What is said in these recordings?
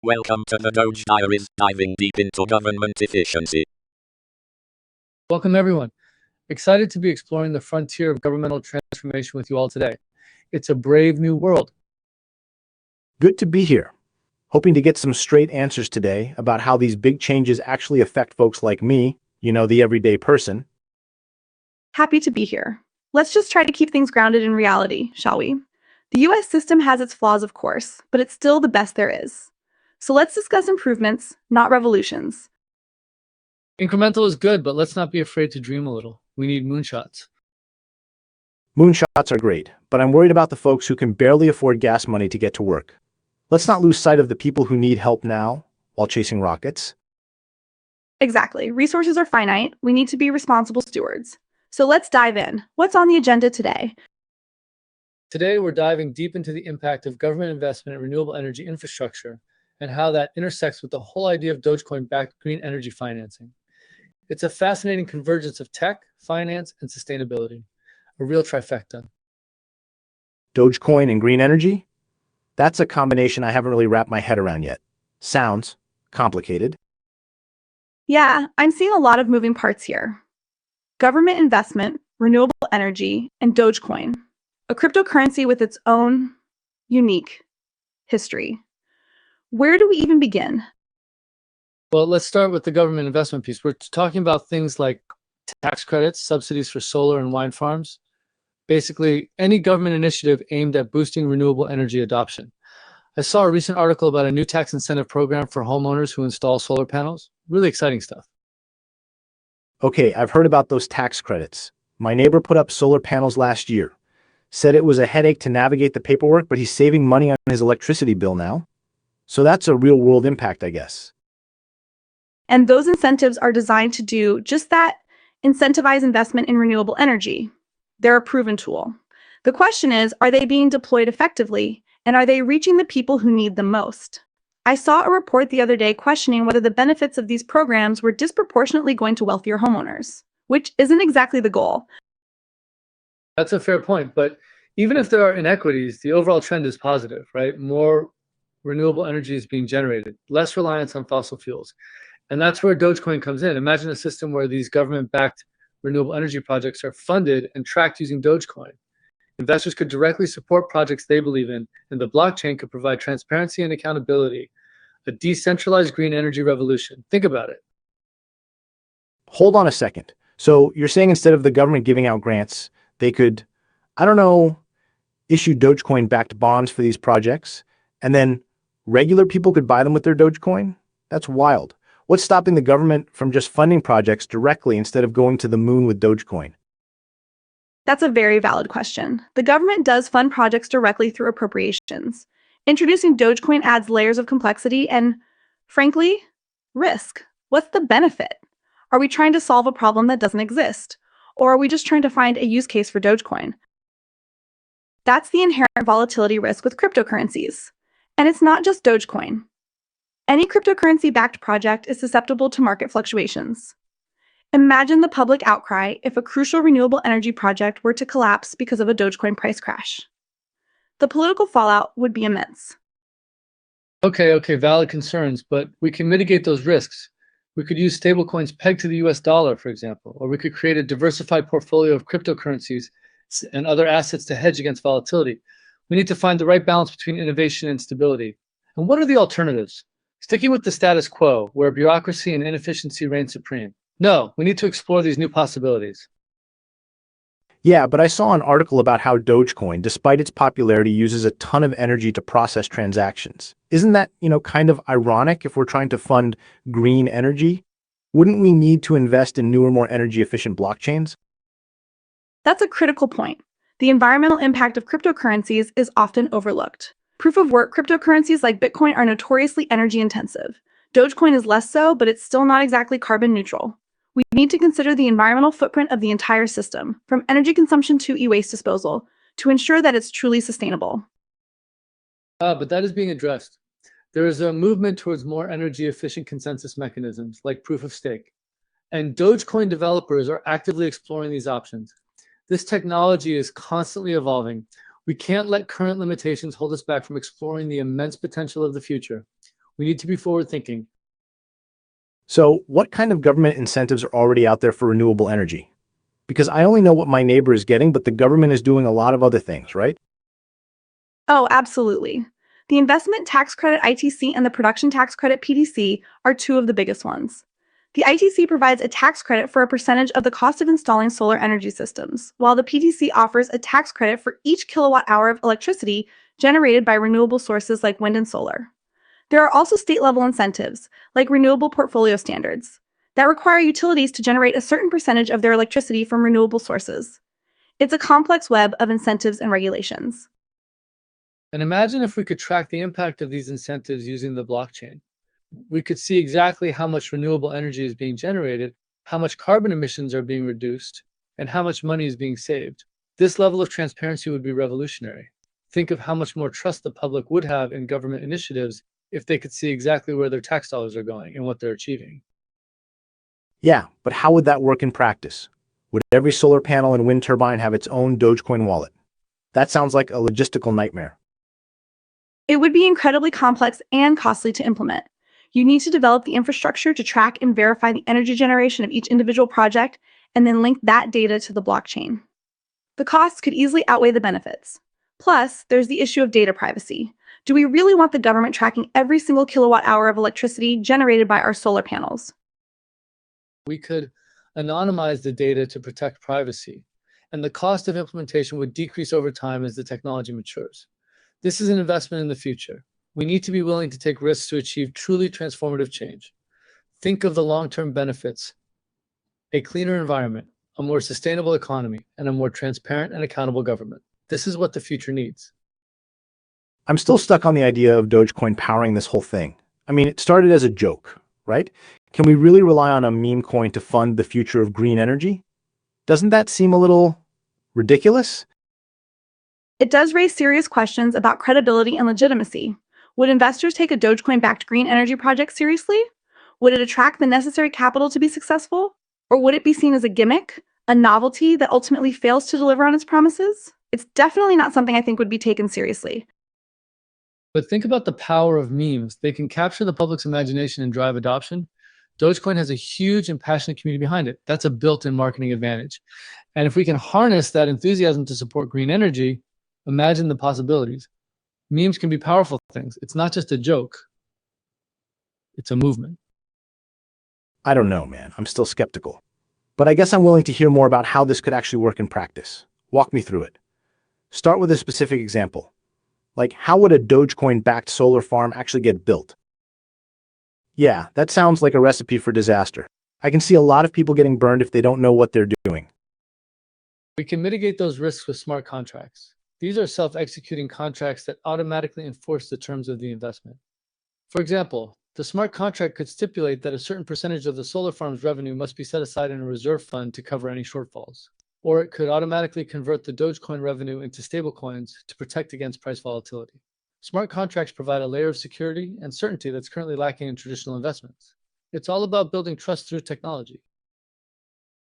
Welcome to the DOGE Diaries, diving deep into government efficiency. Welcome, everyone. Excited to be exploring the frontier of governmental transformation with you all today. It's a brave new world. Good to be here. Hoping to get some straight answers today about how these big changes actually affect folks like me, the everyday person. Happy to be here. Let's just try to keep things grounded in reality, shall we? The US system has its flaws, of course, but it's still the best there is. So let's discuss improvements, not revolutions. Incremental is good, but let's not be afraid to dream a little. We need moonshots. Moonshots are great, but I'm worried about the folks who can barely afford gas money to get to work. Let's not lose sight of the people who need help now while chasing rockets. Exactly. Resources are finite. We need to be responsible stewards. So let's dive in. What's on the agenda today? Today, we're diving deep into the impact of government investment in renewable energy infrastructure and how that intersects with the whole idea of Dogecoin-backed green energy financing. It's a fascinating convergence of tech, finance, and sustainability. A real trifecta. Dogecoin and green energy? That's a combination I haven't really wrapped my head around yet. Sounds complicated. Yeah, I'm seeing a lot of moving parts here. Government investment, renewable energy, and Dogecoin, a cryptocurrency with its own unique history. Where do we even begin? Well, let's start with the government investment piece. We're talking about things like tax credits, subsidies for solar and wind farms, basically any government initiative aimed at boosting renewable energy adoption. I saw a recent article about a new tax incentive program for homeowners who install solar panels. Really exciting stuff. Okay, I've heard about those tax credits. My neighbor put up solar panels last year. Said it was a headache to navigate the paperwork, but he's saving money on his electricity bill now. So that's a real-world impact, I guess. And those incentives are designed to do just that, incentivize investment in renewable energy. They're a proven tool. The question is, are they being deployed effectively, and are they reaching the people who need them most? I saw a report the other day questioning whether the benefits of these programs were disproportionately going to wealthier homeowners, which isn't exactly the goal. That's a fair point, but even if there are inequities, the overall trend is positive, right? More renewable energy is being generated, less reliance on fossil fuels. And that's where Dogecoin comes in. Imagine a system where these government-backed renewable energy projects are funded and tracked using Dogecoin. Investors could directly support projects they believe in, and the blockchain could provide transparency and accountability. A decentralized green energy revolution. Think about it. Hold on a second. So you're saying instead of the government giving out grants, they could, issue Dogecoin-backed bonds for these projects, and then regular people could buy them with their Dogecoin? That's wild. What's stopping the government from just funding projects directly instead of going to the moon with Dogecoin? That's a very valid question. The government does fund projects directly through appropriations. Introducing Dogecoin adds layers of complexity and, frankly, risk. What's the benefit? Are we trying to solve a problem that doesn't exist? Or are we just trying to find a use case for Dogecoin? That's the inherent volatility risk with cryptocurrencies. And it's not just Dogecoin. Any cryptocurrency-backed project is susceptible to market fluctuations. Imagine the public outcry if a crucial renewable energy project were to collapse because of a Dogecoin price crash. The political fallout would be immense. Okay, valid concerns, but we can mitigate those risks. We could use stablecoins pegged to the US dollar, for example, or we could create a diversified portfolio of cryptocurrencies and other assets to hedge against volatility. We need to find the right balance between innovation and stability. And what are the alternatives? Sticking with the status quo, where bureaucracy and inefficiency reign supreme. No, we need to explore these new possibilities. Yeah, but I saw an article about how Dogecoin, despite its popularity, uses a ton of energy to process transactions. Isn't that, kind of ironic if we're trying to fund green energy? Wouldn't we need to invest in newer, more energy-efficient blockchains? That's a critical point. The environmental impact of cryptocurrencies is often overlooked. Proof-of-work cryptocurrencies like Bitcoin are notoriously energy-intensive. Dogecoin is less so, but it's still not exactly carbon neutral. We need to consider the environmental footprint of the entire system, from energy consumption to e-waste disposal, to ensure that it's truly sustainable. But that is being addressed. There is a movement towards more energy-efficient consensus mechanisms, like proof of stake. And Dogecoin developers are actively exploring these options. This technology is constantly evolving. We can't let current limitations hold us back from exploring the immense potential of the future. We need to be forward-thinking. So what kind of government incentives are already out there for renewable energy? Because I only know what my neighbor is getting, but the government is doing a lot of other things, right? Oh, absolutely. The investment tax credit ITC and the production tax credit PTC are two of the biggest ones. The ITC provides a tax credit for a percentage of the cost of installing solar energy systems, while the PTC offers a tax credit for each kilowatt hour of electricity generated by renewable sources like wind and solar. There are also state-level incentives, like renewable portfolio standards, that require utilities to generate a certain percentage of their electricity from renewable sources. It's a complex web of incentives and regulations. And imagine if we could track the impact of these incentives using the blockchain. We could see exactly how much renewable energy is being generated, how much carbon emissions are being reduced, and how much money is being saved. This level of transparency would be revolutionary. Think of how much more trust the public would have in government initiatives if they could see exactly where their tax dollars are going and what they're achieving. Yeah, but how would that work in practice? Would every solar panel and wind turbine have its own Dogecoin wallet? That sounds like a logistical nightmare. It would be incredibly complex and costly to implement. You need to develop the infrastructure to track and verify the energy generation of each individual project and then link that data to the blockchain. The costs could easily outweigh the benefits. Plus, there's the issue of data privacy. Do we really want the government tracking every single kilowatt hour of electricity generated by our solar panels? We could anonymize the data to protect privacy, and the cost of implementation would decrease over time as the technology matures. This is an investment in the future. We need to be willing to take risks to achieve truly transformative change. Think of the long-term benefits: a cleaner environment, a more sustainable economy, and a more transparent and accountable government. This is what the future needs. I'm still stuck on the idea of Dogecoin powering this whole thing. I mean, it started as a joke, right? Can we really rely on a meme coin to fund the future of green energy? Doesn't that seem a little ridiculous? It does raise serious questions about credibility and legitimacy. Would investors take a Dogecoin-backed green energy project seriously? Would it attract the necessary capital to be successful? Or would it be seen as a gimmick, a novelty that ultimately fails to deliver on its promises? It's definitely not something I think would be taken seriously. But think about the power of memes. They can capture the public's imagination and drive adoption. Dogecoin has a huge and passionate community behind it. That's a built-in marketing advantage. And if we can harness that enthusiasm to support green energy, imagine the possibilities. Memes can be powerful things. It's not just a joke. It's a movement. I don't know, man. I'm still skeptical. But I guess I'm willing to hear more about how this could actually work in practice. Walk me through it. Start with a specific example. Like, how would a Dogecoin-backed solar farm actually get built? Yeah, that sounds like a recipe for disaster. I can see a lot of people getting burned if they don't know what they're doing. We can mitigate those risks with smart contracts. These are self-executing contracts that automatically enforce the terms of the investment. For example, the smart contract could stipulate that a certain percentage of the solar farm's revenue must be set aside in a reserve fund to cover any shortfalls. Or it could automatically convert the Dogecoin revenue into stablecoins to protect against price volatility. Smart contracts provide a layer of security and certainty that's currently lacking in traditional investments. It's all about building trust through technology.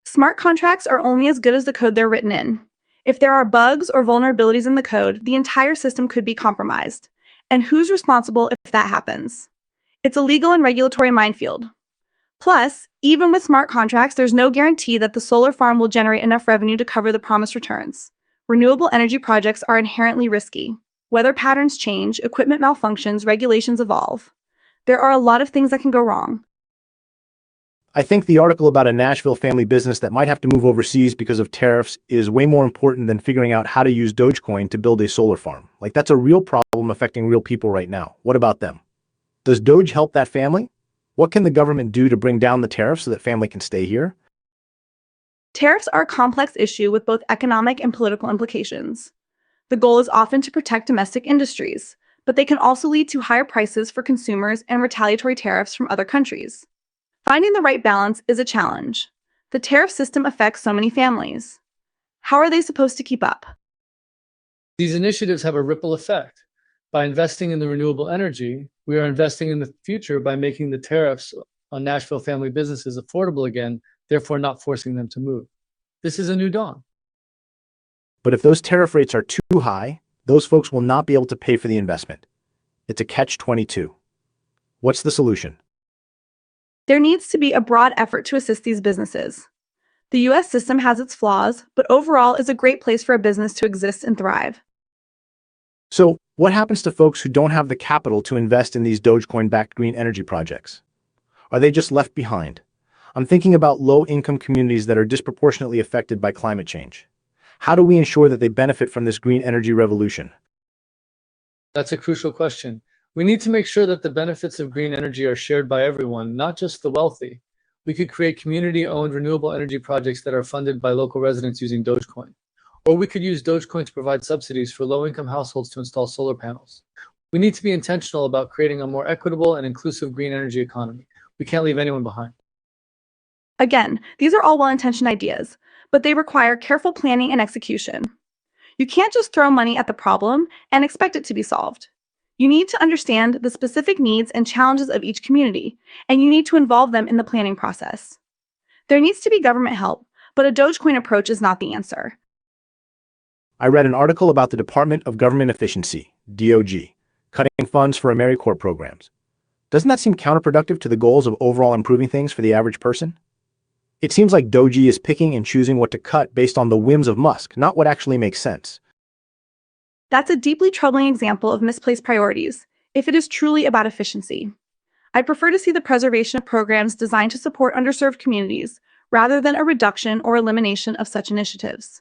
Smart contracts are only as good as the code they're written in. If there are bugs or vulnerabilities in the code, the entire system could be compromised. And who's responsible if that happens? It's a legal and regulatory minefield. Plus, even with smart contracts, there's no guarantee that the solar farm will generate enough revenue to cover the promised returns. Renewable energy projects are inherently risky. Weather patterns change, equipment malfunctions, regulations evolve. There are a lot of things that can go wrong. I think the article about a Nashville family business that might have to move overseas because of tariffs is way more important than figuring out how to use Dogecoin to build a solar farm. Like, that's a real problem affecting real people right now. What about them? Does Doge help that family? What can the government do to bring down the tariffs so that family can stay here? Tariffs are a complex issue with both economic and political implications. The goal is often to protect domestic industries, but they can also lead to higher prices for consumers and retaliatory tariffs from other countries. Finding the right balance is a challenge. The tariff system affects so many families. How are they supposed to keep up? These initiatives have a ripple effect. By investing in the renewable energy, we are investing in the future by making the tariffs on Nashville family businesses affordable again, therefore not forcing them to move. This is a new dawn. But if those tariff rates are too high, those folks will not be able to pay for the investment. It's a catch-22. What's the solution? There needs to be a broad effort to assist these businesses. The US system has its flaws, but overall is a great place for a business to exist and thrive. So, what happens to folks who don't have the capital to invest in these Dogecoin-backed green energy projects? Are they just left behind? I'm thinking about low-income communities that are disproportionately affected by climate change. How do we ensure that they benefit from this green energy revolution? That's a crucial question. We need to make sure that the benefits of green energy are shared by everyone, not just the wealthy. We could create community-owned renewable energy projects that are funded by local residents using Dogecoin. Or we could use Dogecoin to provide subsidies for low-income households to install solar panels. We need to be intentional about creating a more equitable and inclusive green energy economy. We can't leave anyone behind. Again, these are all well-intentioned ideas, but they require careful planning and execution. You can't just throw money at the problem and expect it to be solved. You need to understand the specific needs and challenges of each community, and you need to involve them in the planning process. There needs to be government help, but a Dogecoin approach is not the answer. I read an article about the Department of Government Efficiency, DOGE, cutting funds for AmeriCorps programs. Doesn't that seem counterproductive to the goals of overall improving things for the average person? It seems like DOGE is picking and choosing what to cut based on the whims of Musk, not what actually makes sense. That's a deeply troubling example of misplaced priorities, if it is truly about efficiency. I'd prefer to see the preservation of programs designed to support underserved communities, rather than a reduction or elimination of such initiatives.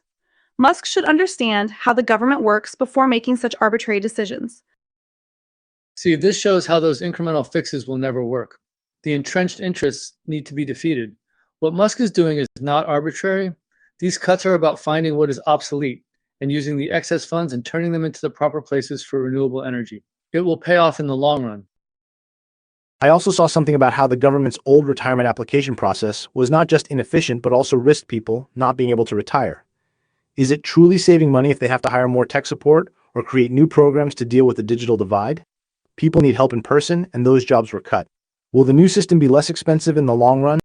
Musk should understand how the government works before making such arbitrary decisions. See, this shows how those incremental fixes will never work. The entrenched interests need to be defeated. What Musk is doing is not arbitrary. These cuts are about finding what is obsolete and using the excess funds and turning them into the proper places for renewable energy. It will pay off in the long run. I also saw something about how the government's old retirement application process was not just inefficient, but also risked people not being able to retire. Is it truly saving money if they have to hire more tech support or create new programs to deal with the digital divide? People need help in person, and those jobs were cut. Will the new system be less expensive in the long run?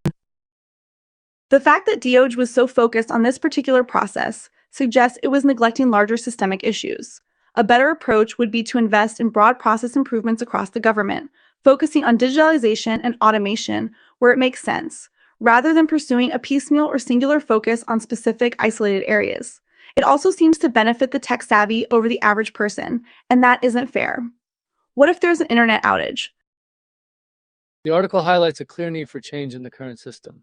The fact that DOGE was so focused on this particular process suggests it was neglecting larger systemic issues. A better approach would be to invest in broad process improvements across the government, focusing on digitalization and automation where it makes sense, rather than pursuing a piecemeal or singular focus on specific isolated areas. It also seems to benefit the tech-savvy over the average person, and that isn't fair. What if there's an internet outage? The article highlights a clear need for change in the current system.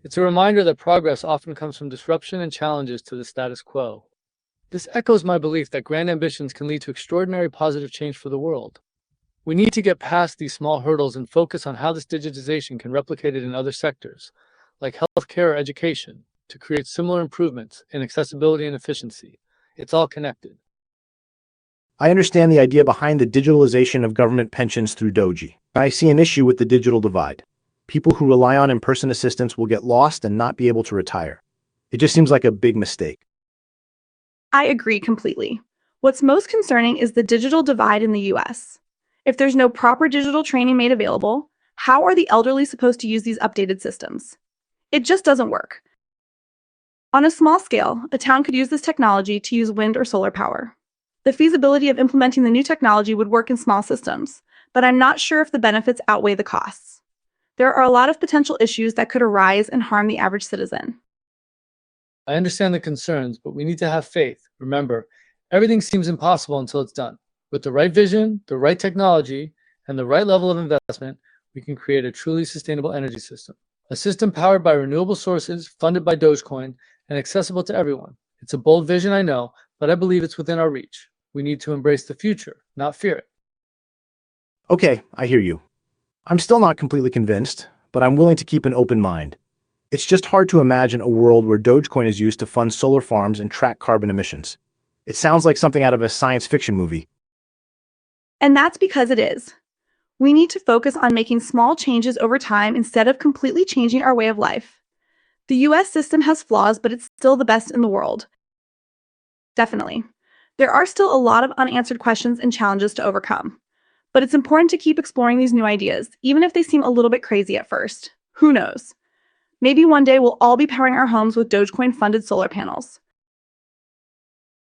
It's a reminder that progress often comes from disruption and challenges to the status quo. This echoes my belief that grand ambitions can lead to extraordinary positive change for the world. We need to get past these small hurdles and focus on how this digitization can replicate it in other sectors, like healthcare or education, to create similar improvements in accessibility and efficiency. It's all connected. I understand the idea behind the digitalization of government pensions through DOGE. I see an issue with the digital divide. People who rely on in-person assistance will get lost and not be able to retire. It just seems like a big mistake. I agree completely. What's most concerning is the digital divide in the US. If there's no proper digital training made available, how are the elderly supposed to use these updated systems? It just doesn't work. On a small scale, a town could use this technology to use wind or solar power. The feasibility of implementing the new technology would work in small systems, but I'm not sure if the benefits outweigh the costs. There are a lot of potential issues that could arise and harm the average citizen. I understand the concerns, but we need to have faith. Remember, everything seems impossible until it's done. With the right vision, the right technology, and the right level of investment, we can create a truly sustainable energy system. A system powered by renewable sources, funded by Dogecoin, and accessible to everyone. It's a bold vision, I know, but I believe it's within our reach. We need to embrace the future, not fear it. Okay, I hear you. I'm still not completely convinced, but I'm willing to keep an open mind. It's just hard to imagine a world where Dogecoin is used to fund solar farms and track carbon emissions. It sounds like something out of a science fiction movie. And that's because it is. We need to focus on making small changes over time instead of completely changing our way of life. The US system has flaws, but it's still the best in the world. Definitely. There are still a lot of unanswered questions and challenges to overcome. But it's important to keep exploring these new ideas, even if they seem a little bit crazy at first. Who knows? Maybe one day we'll all be powering our homes with Dogecoin-funded solar panels.